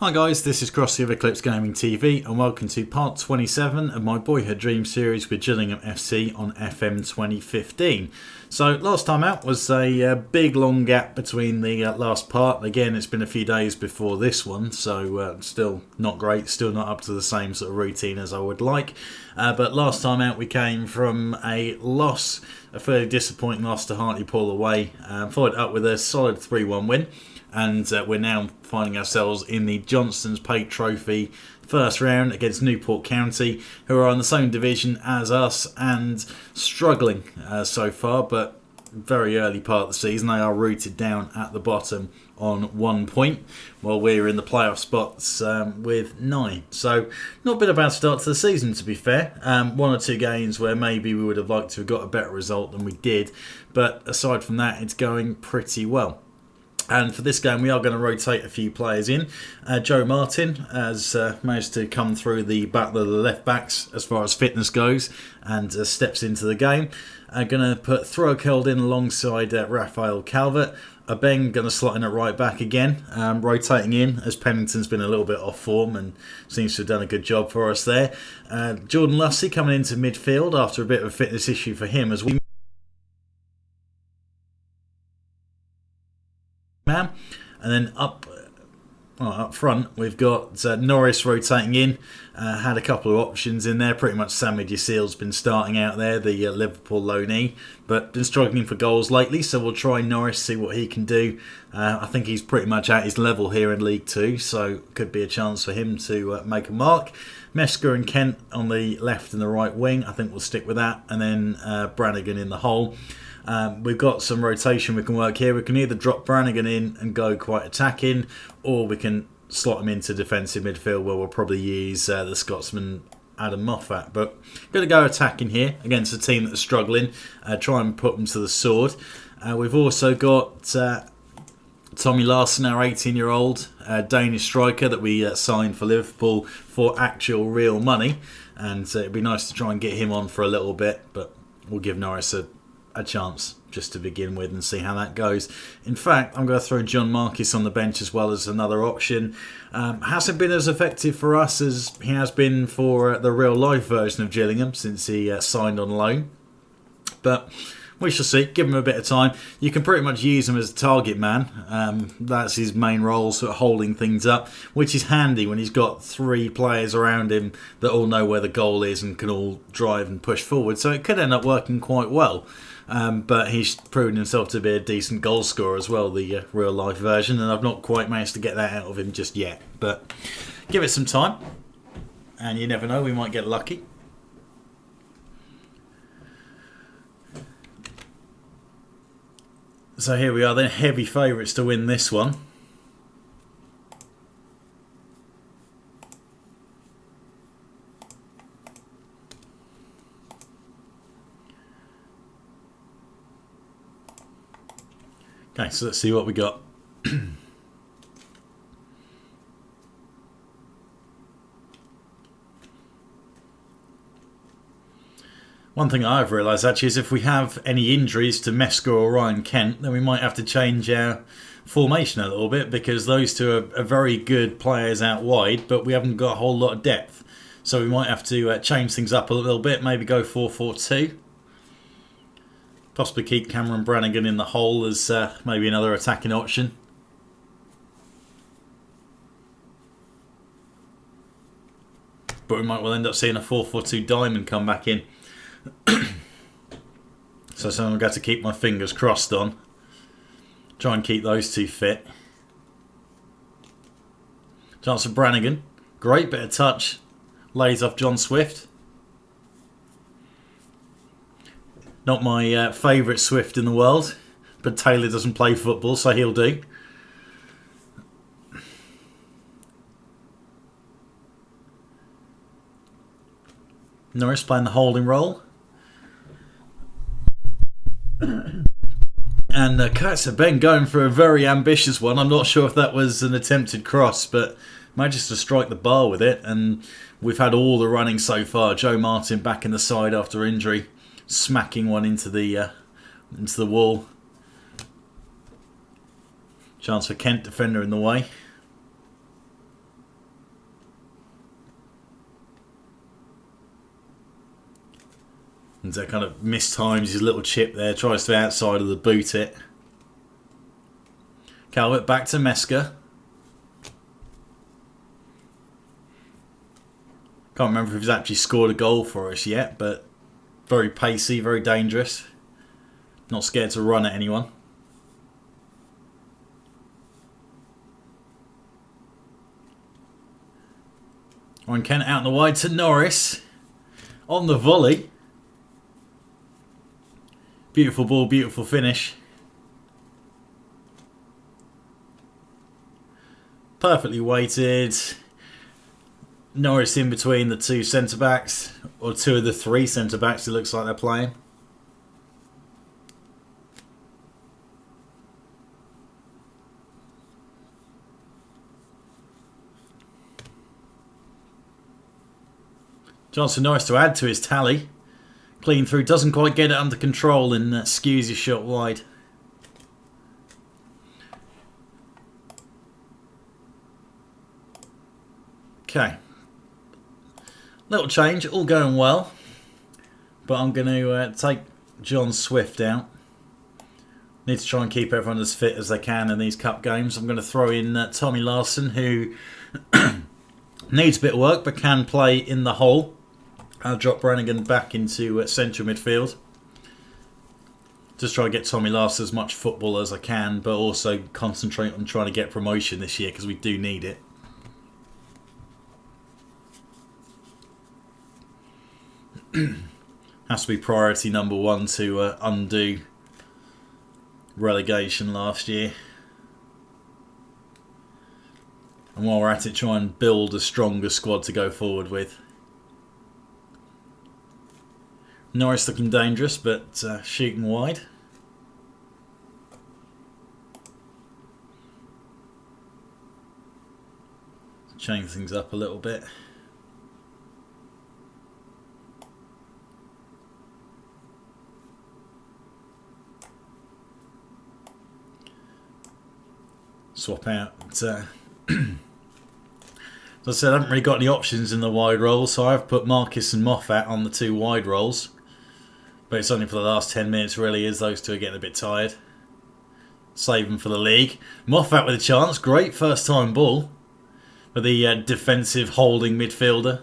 Hi guys, this is Cross the Eclipse Gaming TV and welcome to part 27 of my Boyhood Dream series with Gillingham FC on FM 2015. So last time out was a big long gap between the last part. Again, it's been a few days before this one, so still not great, still not up to the same sort of routine as I would like. But last time out we came from a loss, a fairly disappointing loss to Hartlepool away, followed up with a solid 3-1 win. And we're now finding ourselves in the Johnston's Pate Trophy first round against Newport County, who are on the same division as us and struggling so far, but very early part of the season. They are rooted down at the bottom on 1 point, while we're in the playoff spots with 9. So not been a bad start to the season, to be fair. One or two games where maybe we would have liked to have got a better result than we did, but aside from that, it's going pretty well. And for this game, we are going to rotate a few players in. Joe Martin has managed to come through the battle of the left backs as far as fitness goes and steps into the game. I'm going to put Throw-Keld in alongside Raphael Calvert. Ben going to slot in at right back again, rotating in as Pennington's been a little bit off form and seems to have done a good job for us there. Jordan Lussey coming into midfield after a bit of a fitness issue for him as we man. And then up front we've got Norris rotating in. Had a couple of options in there. Pretty much Sammy Gisil's been starting out there, the Liverpool loanee, but been struggling for goals lately, so we'll try Norris, see what he can do. I think he's pretty much at his level here in League 2, so could be a chance for him to make a mark. Mesker and Kent on the left and the right wing, I think we'll stick with that, and then Brannigan in the hole. We've got some rotation we can work here. We can either drop Brannigan in and go quite attacking, or we can slot him into defensive midfield where we'll probably use the Scotsman Adam Moffat. But going to go attacking here against a team that's struggling. Try and put them to the sword. We've also got Tommy Larson, our 18-year-old Danish striker that we signed for Liverpool for actual real money. And it'd be nice to try and get him on for a little bit, but we'll give Norris a chance just to begin with and see how that goes. In fact, I'm going to throw John Marquis on the bench as well as another option. Hasn't been as effective for us as he has been for the real life version of Gillingham since he signed on loan, but we shall see. Give him a bit of time. You can pretty much use him as a target man. That's his main role, sort of holding things up, which is handy when he's got 3 players around him that all know where the goal is and can all drive and push forward. So it could end up working quite well. But he's proven himself to be a decent goal scorer as well, the real life version, and I've not quite managed to get that out of him just yet. But give it some time, and you never know, we might get lucky. So here we are then, heavy favourites to win this one. Okay, so let's see what we got. One thing I've realised actually is if we have any injuries to Mesker or Ryan Kent, then we might have to change our formation a little bit, because those two are very good players out wide, but we haven't got a whole lot of depth. So we might have to change things up a little bit, maybe go 4-4-2. Possibly keep Cameron Brannigan in the hole as maybe another attacking option. But we might well end up seeing a 4-4-2 diamond come back in. So I'm going to keep my fingers crossed on. Try and keep those two fit. Chance for Brannigan. Great bit of touch. Lays off John Swift. Not my favourite Swift in the world, but Taylor doesn't play football, so he'll do. Norris playing the holding role. And Kaiser Ben going for a very ambitious one. I'm not sure if that was an attempted cross, but managed to strike the bar with it. And we've had all the running so far. Joe Martin back in the side after injury, smacking one into the wall. Chance for Kent, defender in the way. And kind of mistimes his little chip there, tries to outside of the boot it. Calvert back to Mesker. Can't remember if he's actually scored a goal for us yet, but very pacey, very dangerous. Not scared to run at anyone. Ryan Kent out in the wide to Norris. On the volley. Beautiful ball, beautiful finish. Perfectly weighted. Norris in between the two centre-backs. Or two of the three centre-backs it looks like they're playing. Johnson Norris to add to his tally. Clean through, doesn't quite get it under control and skews his shot wide. Okay. Little change, all going well. But I'm going to take John Swift out. Need to try and keep everyone as fit as they can in these cup games. I'm going to throw in Tommy Larson, who needs a bit of work but can play in the hole. I'll drop Brannigan back into central midfield. Just try to get Tommy Larson as much football as I can, but also concentrate on trying to get promotion this year because we do need it. Has to be priority number one to undo relegation last year. And while we're at it, try and build a stronger squad to go forward with. Norris looking dangerous, but shooting wide. Change things up a little bit. Swap out. As I said, I haven't really got any options in the wide role, so I've put Marcus and Moffat on the two wide roles. But it's only for the last 10 minutes really, as those two are getting a bit tired. Save them for the league. Moffat with a chance. Great first time ball for the defensive holding midfielder.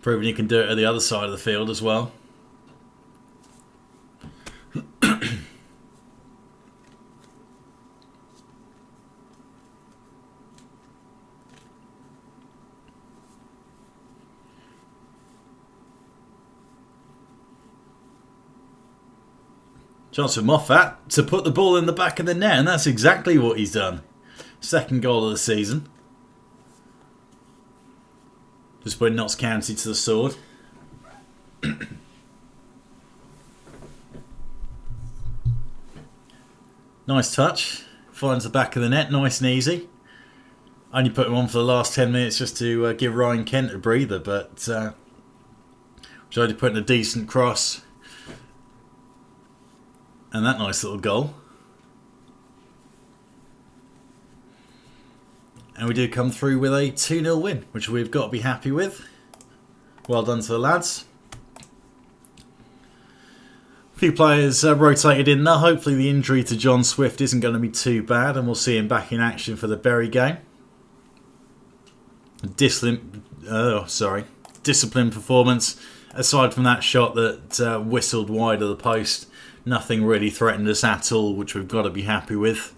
Proving you can do it at the other side of the field as well. Johnson Moffat to put the ball in the back of the net, and that's exactly what he's done. Second goal of the season. Just putting Notts County to the sword. Nice touch. Finds the back of the net, nice and easy. Only put him on for the last 10 minutes just to give Ryan Kent a breather, but tried to put in a decent cross. And that nice little goal. And we do come through with a 2-0 win, which we've got to be happy with. Well done to the lads. A few players rotated in there. Hopefully the injury to John Swift isn't going to be too bad, and we'll see him back in action for the Bury game. Disciplined performance. Aside from that shot that whistled wide of the post, nothing really threatened us at all, which we've got to be happy with.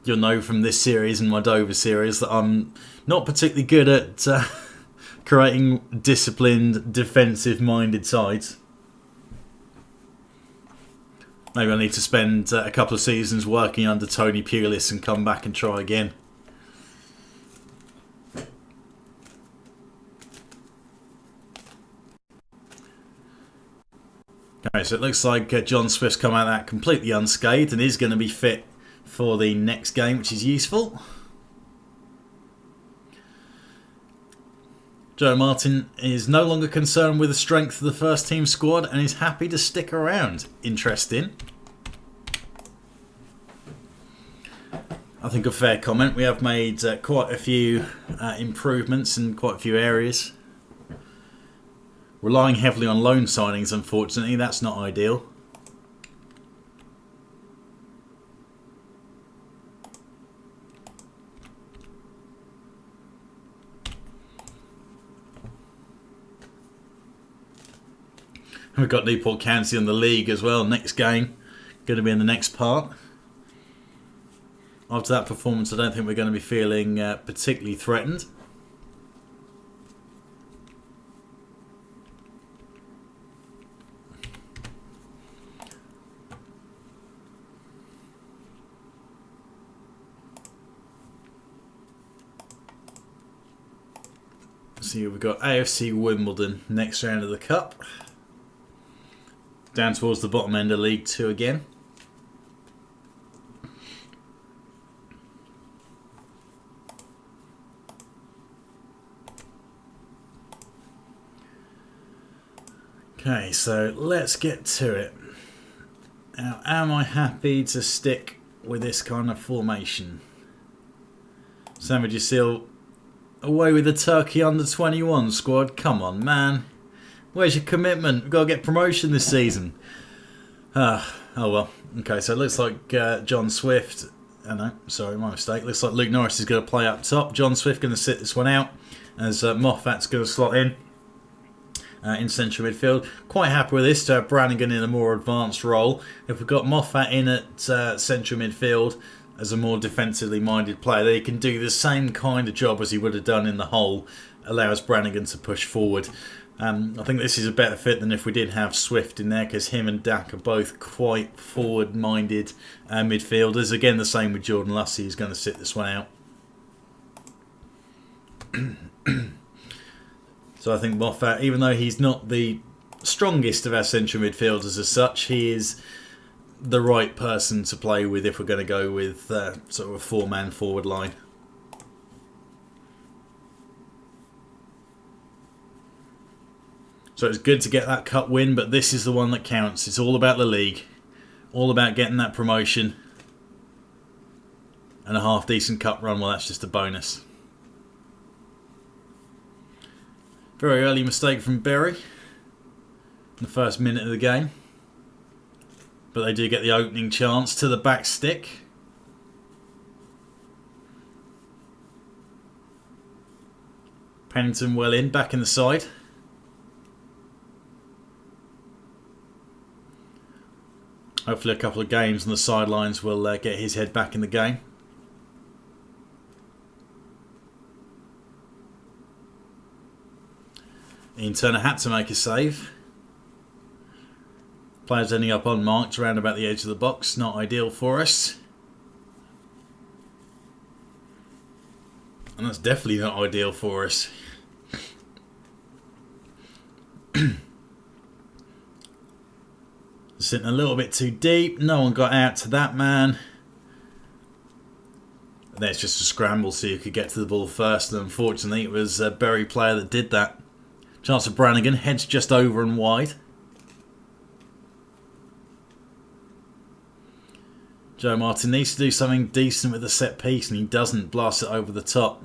You'll know from this series and my Dover series that I'm not particularly good at creating disciplined, defensive-minded sides. Maybe I need to spend a couple of seasons working under Tony Pulis and come back and try again. Okay, so it looks like John Swift's come out of that completely unscathed and is going to be fit for the next game, which is useful. Joe Martin is no longer concerned with the strength of the first team squad and is happy to stick around. Interesting. I think a fair comment. We have made quite a few improvements in quite a few areas. Relying heavily on loan signings, unfortunately, that's not ideal. We've got Newport County on the league as well. Next game, going to be in the next part. After that performance, I don't think we're going to be feeling particularly threatened. See, we've got AFC Wimbledon next round of the Cup. Down towards the bottom end of League 2 again. Okay, so let's get to it. Now, am I happy to stick with this kind of formation? Sammy Gisil away with the Turkey under-21 squad. Come on, man. Where's your commitment? We've got to get promotion this season. Oh well. Okay, so it looks like John Swift... Oh no, sorry, my mistake. Looks like Luke Norris is going to play up top. John Swift going to sit this one out as Moffat's going to slot in central midfield. Quite happy with this to have Brannigan in a more advanced role. If we've got Moffat in at central midfield as a more defensively minded player, then he can do the same kind of job as he would have done in the hole. Allows Brannigan to push forward. I think this is a better fit than if we did have Swift in there, because him and Dak are both quite forward-minded midfielders. Again, the same with Jordan Lussey, who's going to sit this one out. So I think Moffat, even though he's not the strongest of our central midfielders as such, he is the right person to play with if we're going to go with sort of a four-man forward line. So it's good to get that cup win, but this is the one that counts. It's all about the league. All about getting that promotion. And a half-decent cup run, well, that's just a bonus. Very early mistake from Berry in the first minute of the game. But they do get the opening chance to the back stick. Pennington well in, back in the side. Hopefully a couple of games on the sidelines will get his head back in the game. Ian Turner had to make a save. Players ending up unmarked around about the edge of the box. Not ideal for us. And that's definitely not ideal for us. Sitting a little bit too deep. No one got out to that man. And there's just a scramble so you could get to the ball first. And unfortunately, it was a Berry player that did that. Chance of Brannigan. Heads just over and wide. Joe Martin needs to do something decent with the set piece, and he doesn't. Blast it over the top.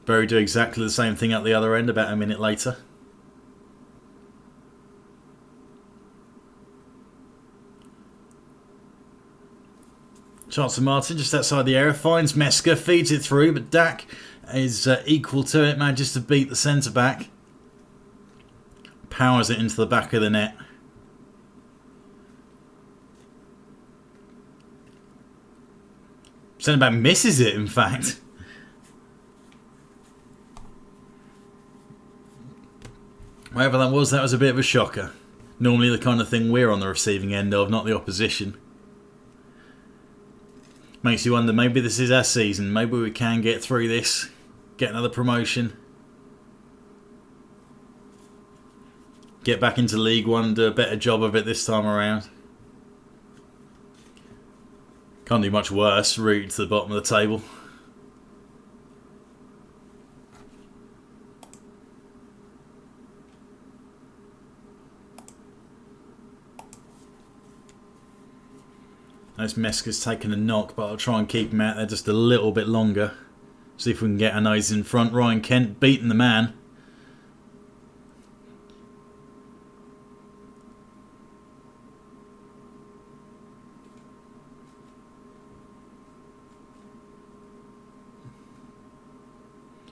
Berry do exactly the same thing at the other end about a minute later. Chance of Martin just outside the area, finds Mesker, feeds it through, but Dak is equal to it, manages to beat the centre-back. Powers it into the back of the net. Centre-back misses it, in fact. Whatever that was a bit of a shocker. Normally the kind of thing we're on the receiving end of, not the opposition. Makes you wonder, maybe this is our season. Maybe we can get through this. Get another promotion. Get back into League One, do a better job of it this time around. Can't do much worse, route to the bottom of the table. Notice Mesker's taken a knock, but I'll try and keep him out there just a little bit longer. See if we can get our nose in front. Ryan Kent beating the man.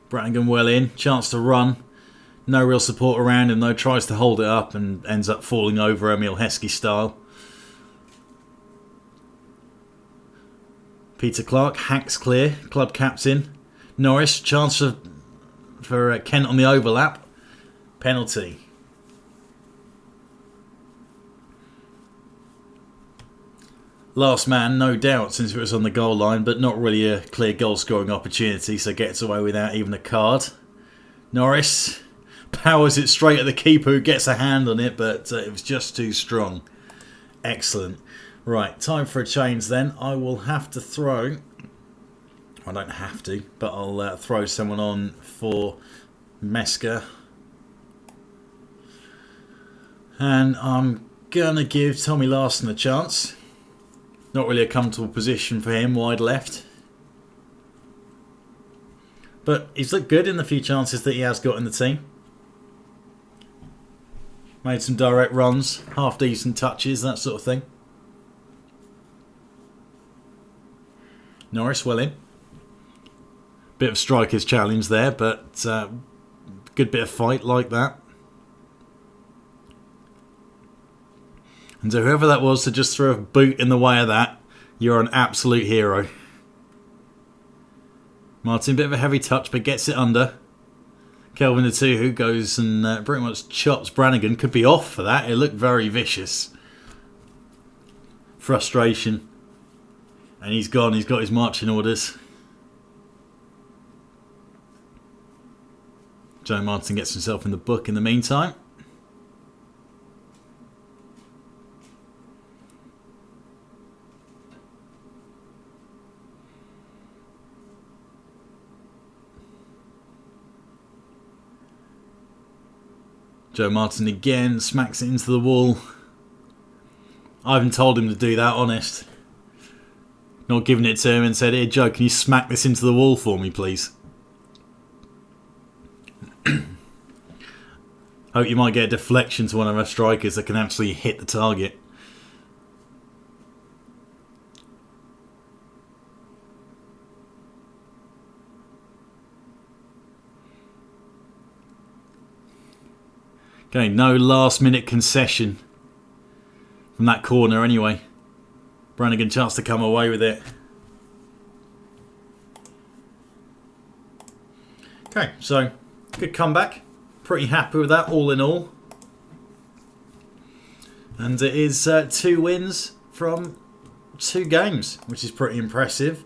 Brannigan well in, chance to run. No real support around him though, tries to hold it up and ends up falling over Emil Heskey style. Peter Clark hacks clear, club captain. Norris, chance for Kent on the overlap. Penalty. Last man, no doubt, since it was on the goal line, but not really a clear goal scoring opportunity, so gets away without even a card. Norris powers it straight at the keeper who gets a hand on it, but it was just too strong. Excellent. Right, time for a change then. I will have to throw... I don't have to, but I'll throw someone on for Meska. And I'm going to give Tommy Larson a chance. Not really a comfortable position for him, wide left. But he's looked good in the few chances that he has got in the team. Made some direct runs, half decent touches, that sort of thing. Norris well in. Bit of striker's challenge there, but good bit of fight like that. And so whoever that was to just throw a boot in the way of that, you're an absolute hero. Martin, bit of a heavy touch, but gets it under. Kelvin who goes and pretty much chops Brannigan. Could be off for that. It looked very vicious. Frustration. And he's gone. He's got his marching orders. Joe Martin gets himself in the book in the meantime. Joe Martin again smacks it into the wall. I haven't told him to do that, honest. Not giving it to him and said, "Here, Joe, can you smack this into the wall for me, please?" Hope you might get a deflection to one of our strikers that can actually hit the target. Okay, no last minute concession from that corner anyway. Brannigan chance to come away with it. Okay, so good comeback. Pretty happy with that all in all. And it is 2 wins from 2 games, which is pretty impressive.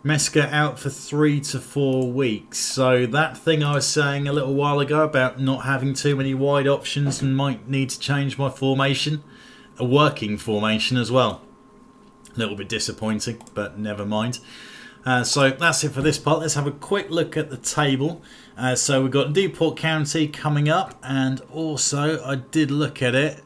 Meska out for 3 to 4 weeks. So that thing I was saying a little while ago about not having too many wide options and might need to change my formation. A working formation as well. A little bit disappointing, but never mind. So that's it for this part. Let's have a quick look at the table. So we've got Newport County coming up, and also I did look at it.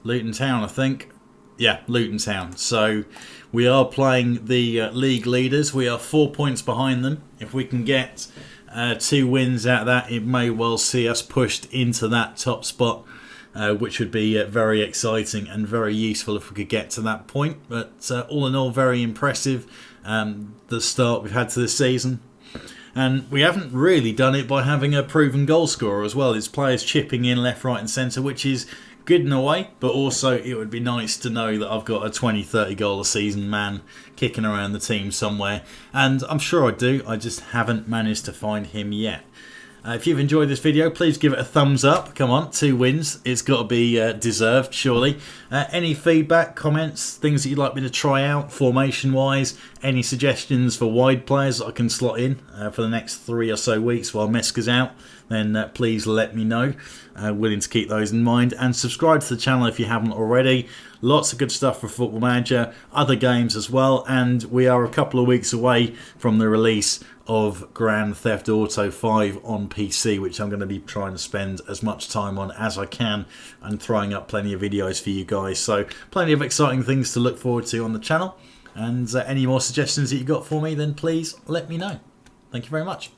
Luton Town, I think. Yeah, Luton Town. So we are playing the league leaders. We are 4 points behind them. If we can get 2 wins out of that, it may well see us pushed into that top spot, which would be very exciting and very useful if we could get to that point. But all in all, very impressive, the start we've had to this season. And we haven't really done it by having a proven goal scorer as well. It's players chipping in left, right and centre, which is good in a way, but also it would be nice to know that I've got a 20-30 goal a season man kicking around the team somewhere. And I'm sure I do, I just haven't managed to find him yet. If you've enjoyed this video, please give it a thumbs up. Come on, 2 wins. It's got to be deserved, surely. Any feedback, comments, things that you'd like me to try out, formation-wise, any suggestions for wide players that I can slot in for the next 3 or so weeks while Meska's out, then please let me know. Willing to keep those in mind. And subscribe to the channel if you haven't already. Lots of good stuff for Football Manager, other games as well. And we are a couple of weeks away from the release of Grand Theft Auto 5 on PC, which I'm going to be trying to spend as much time on as I can and throwing up plenty of videos for you guys. So plenty of exciting things to look forward to on the channel. And any more suggestions that you got for me, then please let me know. Thank you very much.